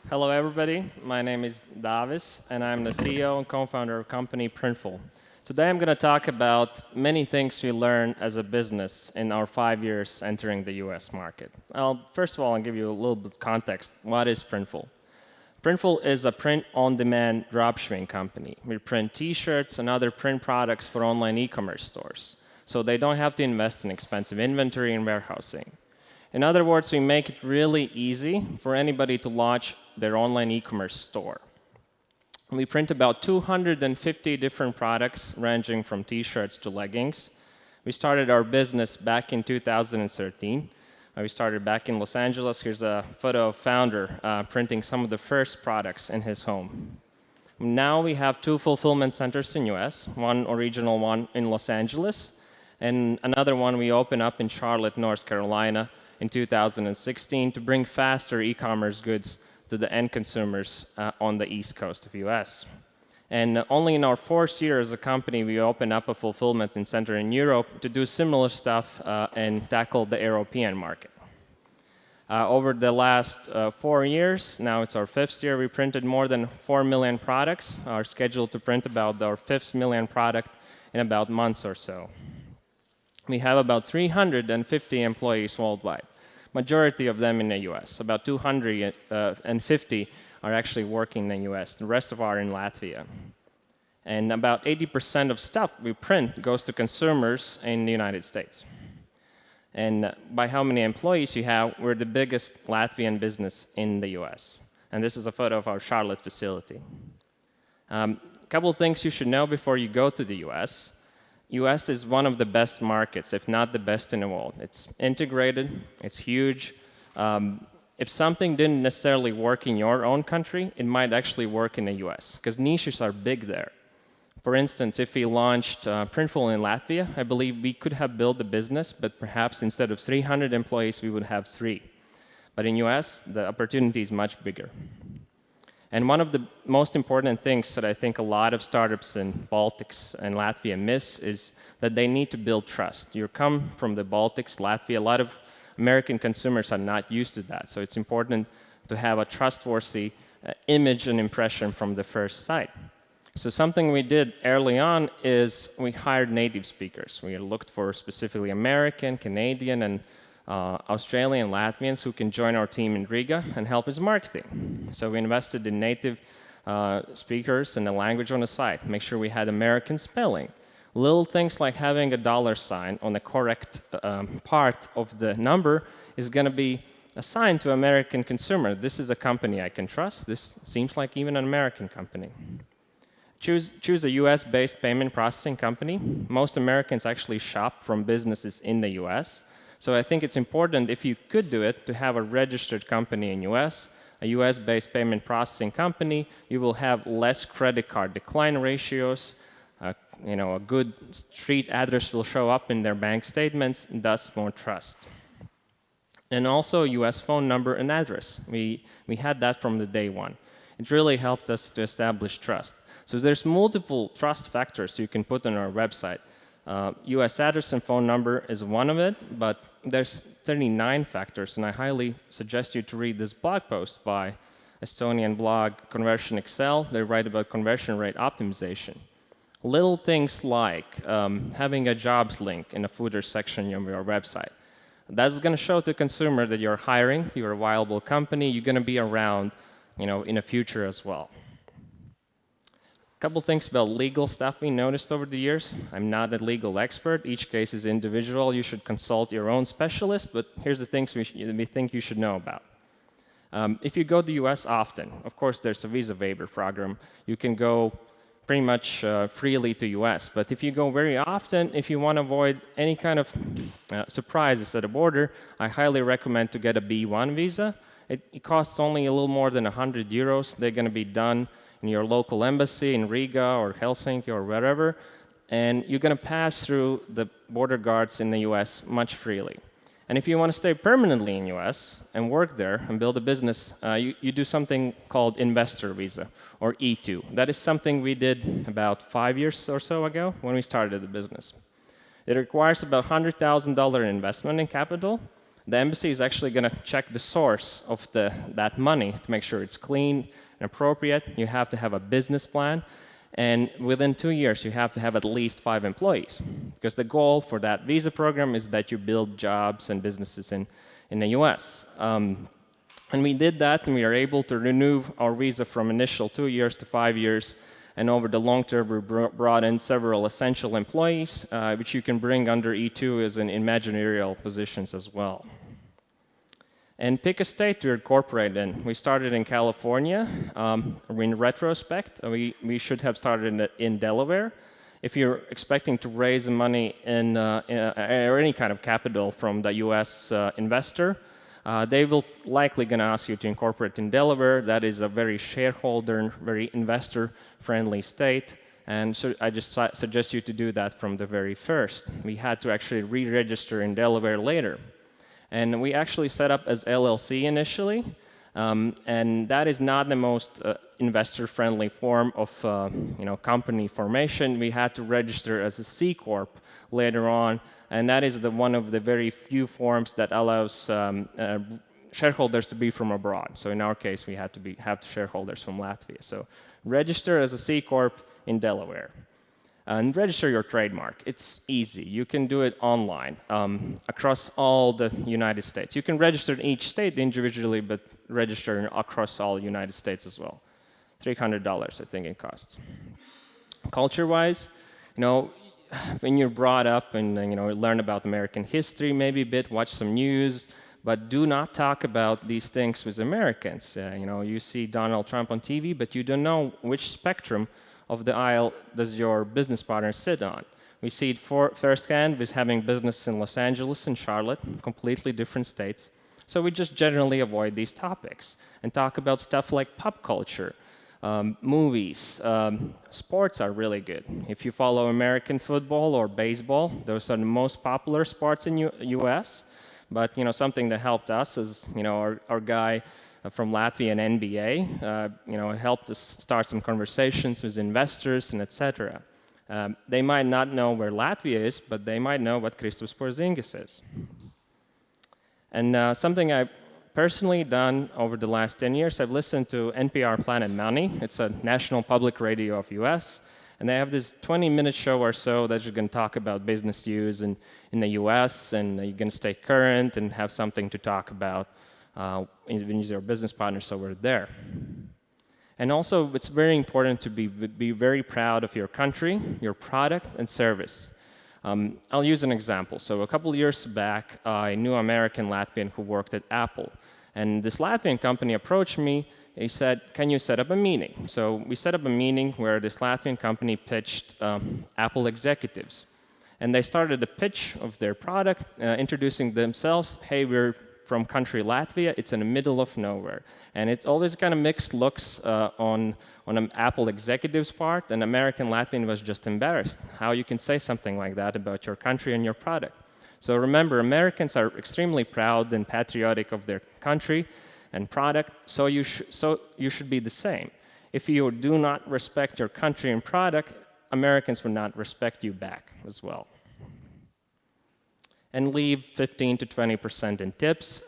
Hello, everybody. My name is Davis, and I'm the CEO and co-founder of company Printful. Today, I'm going to talk about many things we learned as a business in our 5 years entering the US market. First of all, I'll give you a little bit of context. What is Printful? Printful is a print-on-demand dropshipping company. We print T-shirts and other print products for online e-commerce stores, so they don't have to invest in expensive inventory and warehousing. In other words, we make it really easy for anybody to launch their online e-commerce store. We print about 250 different products, ranging from T-shirts to leggings. We started our business back in 2013. We started back in Los Angeles. Here's a photo of founder printing some of the first products in his home. Now we have 2 fulfillment centers in US, one original one in Los Angeles, and another one we opened up in Charlotte, North Carolina in 2016 to bring faster e-commerce goods to the end consumers on the East Coast of US. And only in our 4th year as a company, we opened up a fulfillment center in Europe to do similar stuff and tackle the European market. Over the last 4 years, now it's our 5th year, we printed more than 4 million products. Are scheduled to print about our 5th million product in about months or so. We have about 350 employees worldwide, majority of them in the US. About 250 are actually working in the US. The rest of are in Latvia. And about 80% of stuff we print goes to consumers in the United States. And by how many employees you have, we're the biggest Latvian business in the US. And this is a photo of our Charlotte facility. Couple of things you should know before you go to the US. US is one of the best markets, if not the best in the world. It's integrated, it's huge. If something didn't necessarily work in your own country, it might actually work in the US, because niches are big there. For instance, if we launched Printful in Latvia, I believe we could have built a business, but perhaps instead of 300 employees, we would have 3. But in US, the opportunity is much bigger. And one of the most important things that I think a lot of startups in Baltics and Latvia miss is that they need to build trust. You come from the Baltics, Latvia, a lot of American consumers are not used to that. So it's important to have a trustworthy image and impression from the first sight. So something we did early on is we hired native speakers. We looked for specifically American, Canadian, and Australian Latvians who can join our team in Riga and help us marketing. So we invested in native speakers and the language on the site, make sure we had American spelling. Little things like having a $sign on the correct part of the number is going to be assigned to American consumer. This is a company I can trust. This seems like even an American company. Choose a US-based payment processing company. Most Americans actually shop from businesses in the US. So I think it's important, if you could do it, to have a registered company in US, a US-based payment processing company. You will have less credit card decline ratios. A good street address will show up in their bank statements, thus more trust. And also US phone number and address. We had that from the day one. It really helped us to establish trust. So there's multiple trust factors you can put on our website. US address and phone number is one of it, but there's 39 factors, and I highly suggest you to read this blog post by Estonian blog Conversion Excel. They write about conversion rate optimization. Little things like having a jobs link in the footer section of your website. That's going to show to the consumer that you're hiring, you're a viable company, you're going to be around, in the future as well. Couple things about legal stuff we noticed over the years. I'm not a legal expert. Each case is individual. You should consult your own specialist, but here's the things we think you should know about. If you go to the US often, of course, there's a visa waiver program. You can go pretty much freely to US, but if you go very often, if you want to avoid any kind of surprises at the border, I highly recommend to get a B1 visa. It costs only a little more than 100 euros. They're going to be done in your local embassy in Riga or Helsinki or wherever, and you're going to pass through the border guards in the US much freely. And if you want to stay permanently in US and work there and build a business, you do something called investor visa, or E2. That is something we did about 5 years or so ago when we started the business. It requires about $100,000 investment in capital, The embassy is actually going to check the source of that money to make sure it's clean and appropriate. You have to have a business plan. And within 2 years, you have to have at least 5 employees. Because the goal for that visa program is that you build jobs and businesses in the US. And we did that, and we are able to renew our visa from initial 2 years to 5 years. And over the long term, we brought in several essential employees, which you can bring under E2 as in managerial positions as well. And pick a state to incorporate in. We started in California. In retrospect, we should have started in Delaware. If you're expecting to raise money or any kind of capital from the US investor, they will likely going to ask you to incorporate in Delaware. That is a very shareholder, very investor-friendly state. And so I just suggest you to do that from the very first. We had to actually re-register in Delaware later. And we actually set up as LLC initially. And that is not the most investor-friendly form of company formation. We had to register as a C Corp later on. And that is one of the very few forms that allows shareholders to be from abroad. So in our case, we had to have shareholders from Latvia. So register as a C Corp in Delaware. And register your trademark. It's easy. You can do it online across all the United States. You can register in each state individually, but register across all United States as well. $300, I think it costs. Culture-wise, when you're brought up and learn about American history, maybe a bit, watch some news, but do not talk about these things with Americans. You see Donald Trump on TV, but you don't know which spectrum of the aisle does your business partner sit on. We see it firsthand with having business in Los Angeles and Charlotte, completely different states. So we just generally avoid these topics and talk about stuff like pop culture. Movies, sports are really good. If you follow American football or baseball, those are the most popular sports in U.S. But something that helped us is our guy from Latvian NBA. Helped us start some conversations with investors and etc. They might not know where Latvia is, but they might know what Kristaps Porzingis is. And something I personally done over the last 10 years, I've listened to NPR Planet Money. It's a national public radio of US. And they have this 20-minute show or so that you're going to talk about business news in the US, and you're going to stay current and have something to talk about with your business partners over there. And also, it's very important to be very proud of your country, your product, and service. I'll use an example. So a couple of years back, I knew an American Latvian who worked at Apple. And this Latvian company approached me. He said, can you set up a meeting? So we set up a meeting where this Latvian company pitched Apple executives. And they started a pitch of their product, introducing themselves. Hey, we're from country Latvia. It's in the middle of nowhere. And it's always kind of mixed looks on an Apple executive's part. And American Latvian was just embarrassed how you can say something like that about your country and your product. So remember, Americans are extremely proud and patriotic of their country and product, so you should be the same. If you do not respect your country and product, Americans will not respect you back as well. And leave 15 to 20% in tips.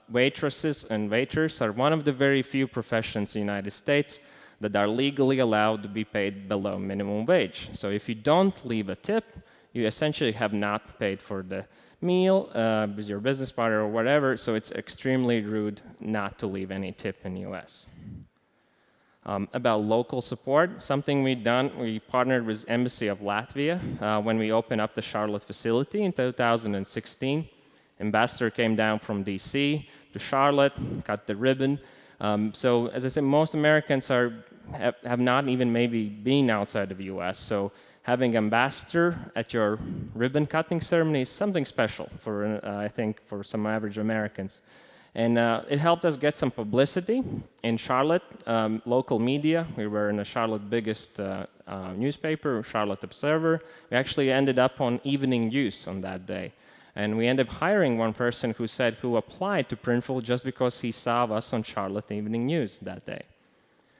Waitresses and waiters are one of the very few professions in the United States that are legally allowed to be paid below minimum wage. So if you don't leave a tip, you essentially have not paid for the meal with your business partner or whatever, so it's extremely rude not to leave any tip in the US. About local support, something we've done, we partnered with Embassy of Latvia when we opened up the Charlotte facility in 2016. Ambassador came down from DC to Charlotte, cut the ribbon. So as I said, most Americans have not even maybe been outside of the US, so having ambassador at your ribbon cutting ceremony is something special for, I think, for some average Americans. And it helped us get some publicity in Charlotte, local media. We were in the Charlotte biggest newspaper, Charlotte Observer. We actually ended up on evening news on that day. And we ended up hiring one person who applied to Printful just because he saw us on Charlotte Evening News that day.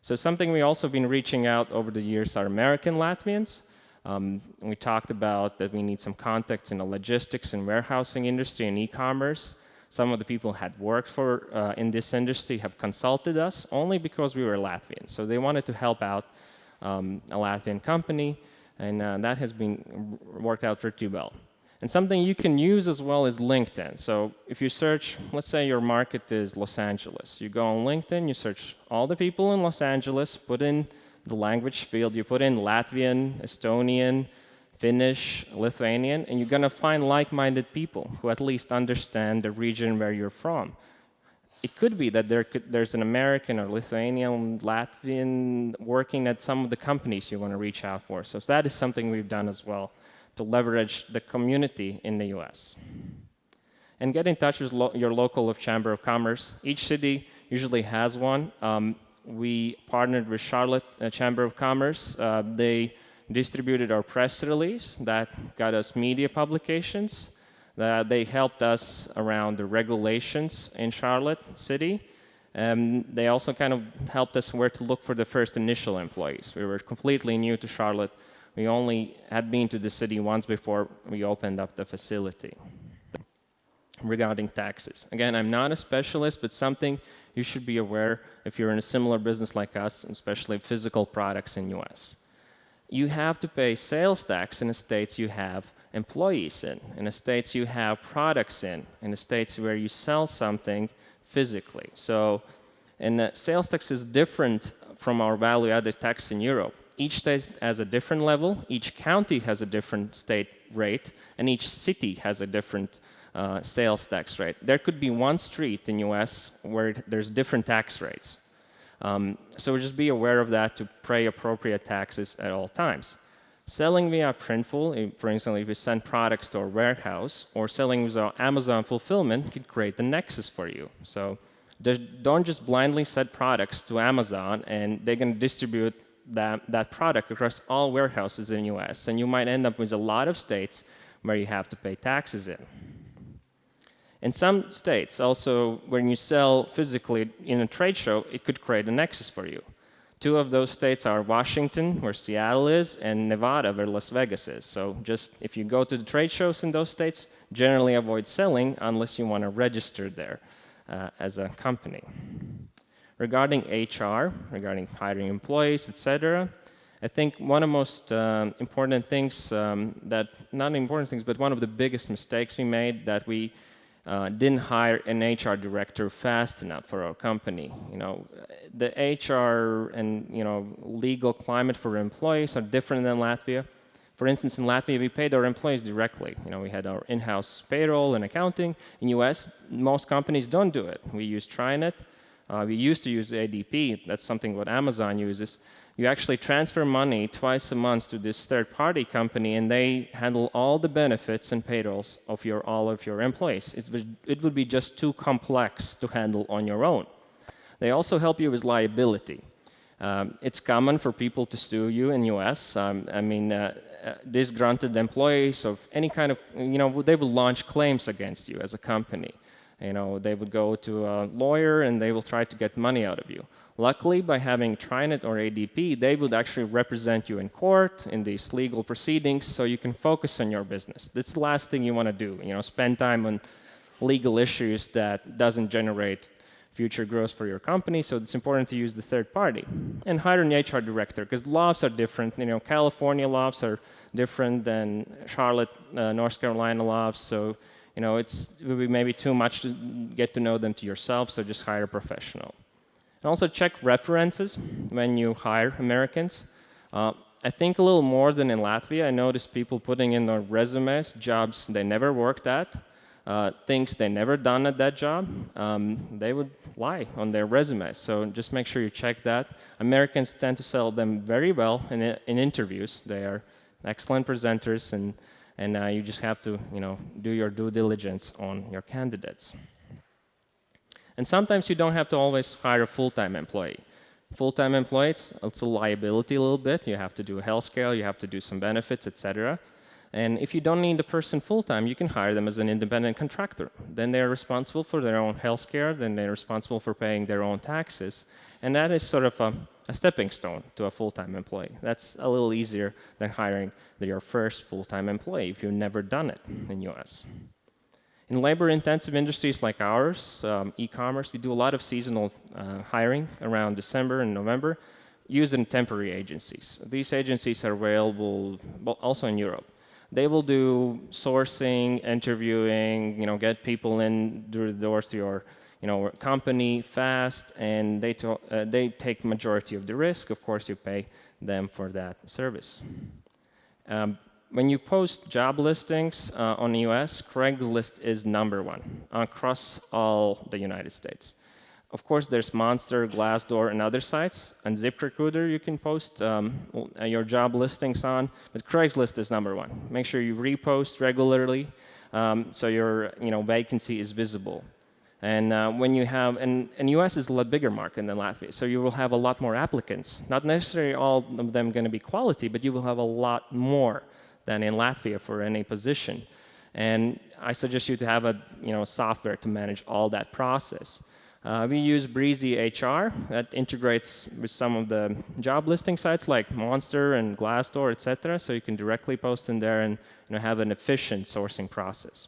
So something we also been reaching out over the years are American Latvians. We talked about that we need some contacts in the logistics and warehousing industry and e-commerce. Some of the people had worked in this industry have consulted us only because we were Latvian. So they wanted to help out a Latvian company, and that has been worked out pretty well. And something you can use as well is LinkedIn. So if you search, let's say your market is Los Angeles. You go on LinkedIn, you search all the people in Los Angeles, put in the language field, you put in Latvian, Estonian, Finnish, Lithuanian, and you're going to find like-minded people who at least understand the region where you're from. It could be that there's an American or Lithuanian, Latvian working at some of the companies you want to reach out for. So that is something we've done as well to leverage the community in the US. And get in touch with your local Chamber of Commerce. Each city usually has one. We partnered with Charlotte Chamber of Commerce. They distributed our press release that got us media publications. They helped us around the regulations in Charlotte City. They also kind of helped us where to look for the first initial employees. We were completely new to Charlotte. We only had been to the city once before we opened up the facility. Regarding taxes. Again, I'm not a specialist, but something you should be aware if you're in a similar business like us, especially physical products in US. You have to pay sales tax in the states you have employees in the states you have products in the states where you sell something physically. So, and the sales tax is different from our value-added tax in Europe. Each state has a different level, each county has a different state rate, and each city has a different sales tax rate. There could be one street in US where there's different tax rates. So just be aware of that to pay appropriate taxes at all times. Selling via Printful, for instance, if you send products to our warehouse, or selling via Amazon fulfillment could create the nexus for you. So don't just blindly send products to Amazon and they're going to distribute that product across all warehouses in the US. And you might end up with a lot of states where you have to pay taxes in. In some states, also, when you sell physically in a trade show, it could create a nexus for you. Two of those states are Washington, where Seattle is, and Nevada, where Las Vegas is. So just if you go to the trade shows in those states, generally avoid selling unless you want to register there as a company. Regarding HR, regarding hiring employees, etc., I think one of the most important things not important things, but one of the biggest mistakes we made that we didn't hire an HR director fast enough for our company. You know, the HR and legal climate for employees are different than Latvia. For instance, in Latvia, we paid our employees directly. We had our in-house payroll and accounting. In US, most companies don't do it. We use TriNet. We used to use ADP. That's something what Amazon uses. You actually transfer money twice a month to this third-party company, and they handle all the benefits and payrolls of all of your employees. It would be just too complex to handle on your own. They also help you with liability. It's common for people to sue you in US. Disgruntled employees of any kind of, they will launch claims against you as a company. They would go to a lawyer and they will try to get money out of you. Luckily, by having TriNet or ADP, they would actually represent you in court in these legal proceedings, so you can focus on your business. That's the last thing you want to do. Spend time on legal issues that doesn't generate future growth for your company. So it's important to use the third party and hire an HR director because laws are different. California laws are different than Charlotte, North Carolina laws. So it would be maybe too much to get to know them to yourself. So just hire a professional. And also check references when you hire Americans. I think a little more than in Latvia. I noticed people putting in their resumes jobs they never worked at, things they never done at that job. They would lie on their resumes. So just make sure you check that. Americans tend to sell them very well in interviews. They are excellent presenters, and you just have to do your due diligence on your candidates. And sometimes you don't have to always hire a full-time employee. Full-time employees, it's a liability a little bit. You have to do a health care, you have to do some benefits, etc. And if you don't need the person full-time, you can hire them as an independent contractor. Then they're responsible for their own health care, then they're responsible for paying their own taxes. And that is sort of a stepping stone to a full-time employee. That's a little easier than hiring your first full-time employee if you've never done it in US. In labor-intensive industries like ours, e-commerce, we do a lot of seasonal hiring around December and November, using temporary agencies. These agencies are available also in Europe. They will do sourcing, interviewing, get people in through the doors to your company fast, and they take majority of the risk. Of course, you pay them for that service. When you post job listings on the US, Craigslist is #1 across all the United States. Of course, there's Monster, Glassdoor, and other sites, and ZipRecruiter you can post your job listings on, but Craigslist is #1. Make sure you repost regularly so your vacancy is visible. And when you have, and US is a lot bigger market than Latvia, so you will have a lot more applicants. Not necessarily all of them going to be quality, but you will have a lot more than in Latvia for any position. And I suggest you to have a software to manage all that process. We use Breezy HR that integrates with some of the job listing sites like Monster and Glassdoor, etc. So you can directly post in there and have an efficient sourcing process.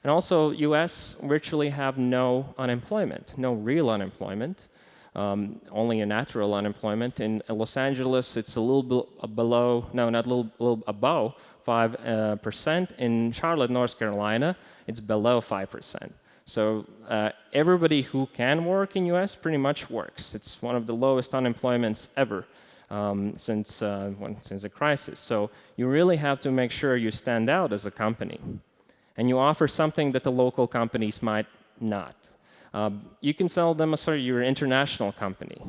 And also, US virtually have no unemployment, no real unemployment, only a natural unemployment. In Los Angeles, it's a little bit below, no, not a little above 5%. In Charlotte, North Carolina, it's below 5%. So everybody who can work in US pretty much works. It's one of the lowest unemployments ever since the crisis. So you really have to make sure you stand out as a company. And you offer something that the local companies might not. You can sell them, you're an international company.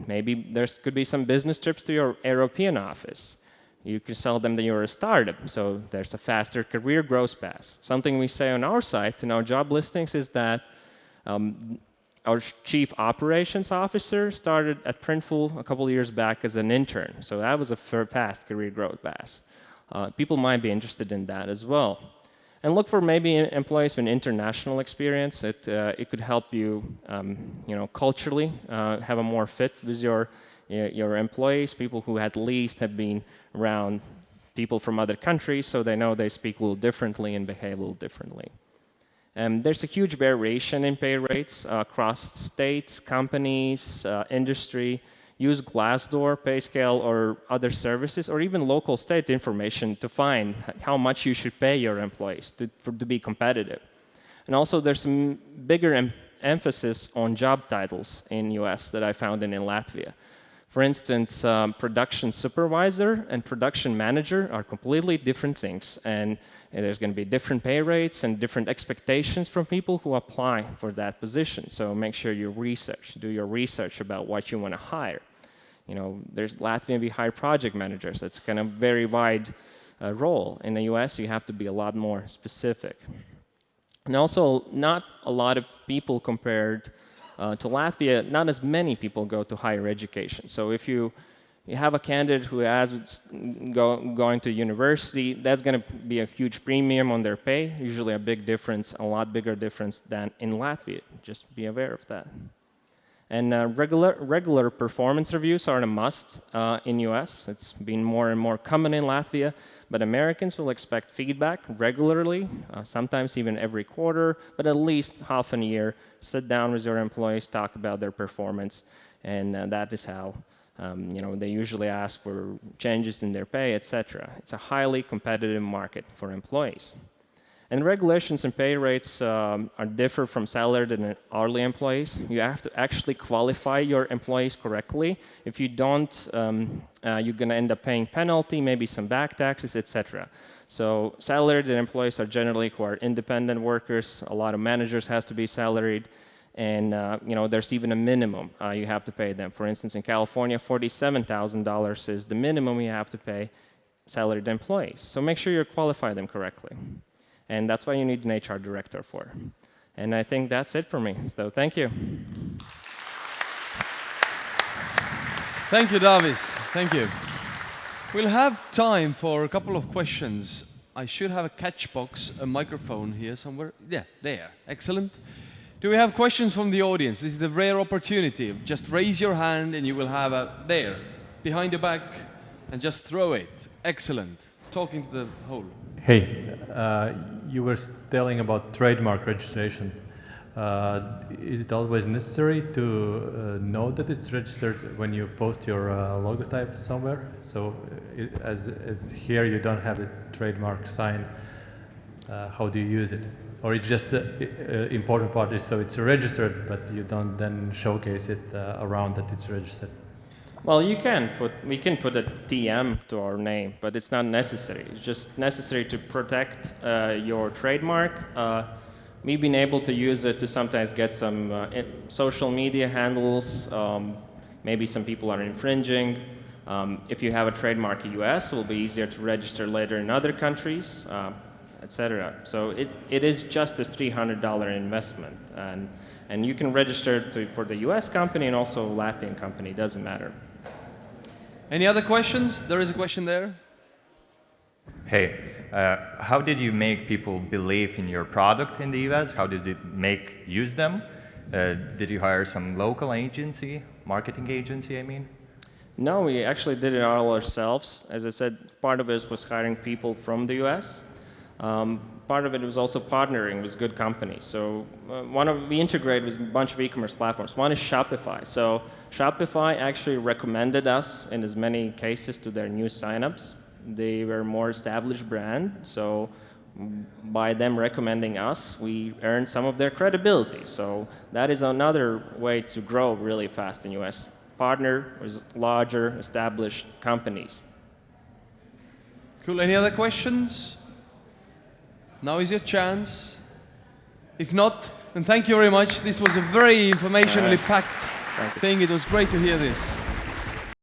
Maybe there could be some business trips to your European office. You can sell them that you're a startup, so there's a faster career growth path. Something we say on our site, in our job listings, is that our chief operations officer started at Printful a couple of years back as an intern. So that was a fast career growth path. People might be interested in that as well. And look for maybe employees with international experience. It could help you, culturally have a more fit with your employees, people who at least have been around people from other countries, so they know they speak a little differently and behave a little differently. There's a huge variation in pay rates across states, companies, industry. Use Glassdoor, PayScale, or other services, or even local state information to find how much you should pay your employees to be competitive. And also, there's some bigger emphasis on job titles in US that I found in Latvia. For instance, production supervisor and production manager are completely different things, and there's going to be different pay rates and different expectations from people who apply for that position. So make sure you do your research about what you want to hire. There's Latvian, we hire project managers. That's kind of very wide role. In the US, you have to be a lot more specific. And also, not a lot of people compared to Latvia, not as many people go to higher education. So if you have a candidate who has going to university, that's going to be a huge premium on their pay, usually a big difference, a lot bigger difference than in Latvia. Just be aware of that. And regular performance reviews are a must in US. It's been more and more common in Latvia, but Americans will expect feedback regularly, sometimes even every quarter, but at least half a year. Sit down with your employees, talk about their performance, and that is how they usually ask for changes in their pay, etc. It's a highly competitive market for employees. And regulations and pay rates differ from salaried and hourly employees. You have to actually qualify your employees correctly. If you don't, you're going to end up paying penalty, maybe some back taxes, etc. So salaried employees are generally who are independent workers. A lot of managers has to be salaried. And there's even a minimum you have to pay them. For instance, in California, $47,000 is the minimum you have to pay salaried employees. So make sure you qualify them correctly. And that's why you need an HR director for. And I think that's it for me. So thank you. Thank you, Davis. Thank you. We'll have time for a couple of questions. I should have a catch box, a microphone here somewhere. Yeah, there. Excellent. Do we have questions from the audience? This is the rare opportunity. Just raise your hand and you will have there, behind your back, and just throw it. Excellent. Talking to the whole. Hey, you were telling about trademark registration. Is it always necessary to know that it's registered when you post your logotype somewhere? So as here you don't have a trademark sign, how do you use it? Or it's just important part is so it's registered, but you don't then showcase it around that it's registered. Well, we can put a TM to our name, but it's not necessary. It's just necessary to protect your trademark. We've been able to use it to sometimes get some social media handles. Maybe some people are infringing. If you have a trademark in US, it will be easier to register later in other countries, etc. So it is just a $300 investment, and you can register for the US company and also Latvian company. Doesn't matter. Any other questions? There is a question there. Hey, how did you make people believe in your product in the US? How did you use them? Did you hire some local agency, marketing agency, I mean? No, we actually did it all ourselves. As I said, part of it was hiring people from the US. Part of it was also partnering with good companies. So we integrate with a bunch of e-commerce platforms. One is Shopify. So Shopify actually recommended us in as many cases to their new signups. They were a more established brand, so by them recommending us, we earned some of their credibility. So that is another way to grow really fast in US. Partner with larger, established companies. Cool. Any other questions? Now is your chance. If not, then thank you very much. This was a very informationally packed thing. It was great to hear this.